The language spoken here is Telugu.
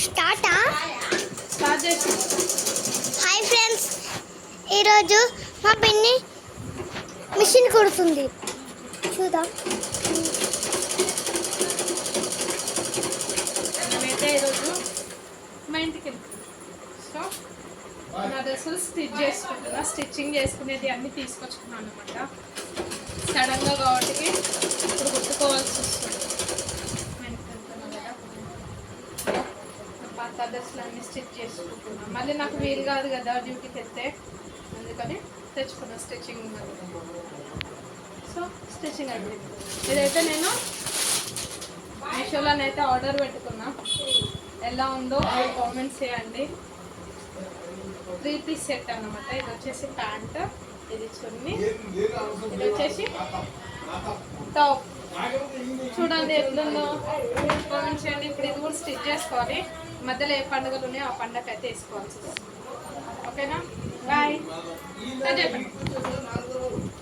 స్టార్ట్ చేసి హాయ్ ఫ్రెండ్స్, ఈరోజు మా పిన్ని మిషన్ కుడుతుంది, చూద్దాం. మేమైతే ఈరోజు మా ఇంటికి వెళ్తాం. సో నా డ్రెస్సులు స్టిచ్చింగ్ చేసుకునేది అన్నీ తీసుకొచ్చుకున్నాను అనమాట. సడన్గా కాబట్టి ఇప్పుడు కుట్టుకోవాల్సి వస్తుంది. పాత డ్రెస్సులు అన్నీ స్టిచ్ చేసుకుంటున్నాను. మళ్ళీ నాకు వీలు కాదు కదా డ్యూటీకి వెళ్తే, అందుకని తెచ్చుకున్నా స్టిచ్చింగ్. సో స్టిచ్చింగ్ అయిపోయింది. ఇదైతే నేను మీషోలోనైతే ఆర్డర్ పెట్టుకున్నా. ఎలా ఉందో అది కామెంట్స్ చేయండి. 3 పీస్ సెట్ అన్నమాట. ఇది వచ్చేసి ప్యాంట్, ఇది చున్నీ, ఇది వచ్చేసి టాప్. చూడండి ఎట్లుందో కామెంట్స్ చేయండి. ఇప్పుడు ఇది కూడా స్టిచ్ చేసుకోవాలి. మధ్యలో ఏ పండుగలు ఉన్నాయో ఆ పండుగ అయితే వేసుకోవాల్సి వస్తుంది. ఓకేనా? బాయ్ చెప్పండి.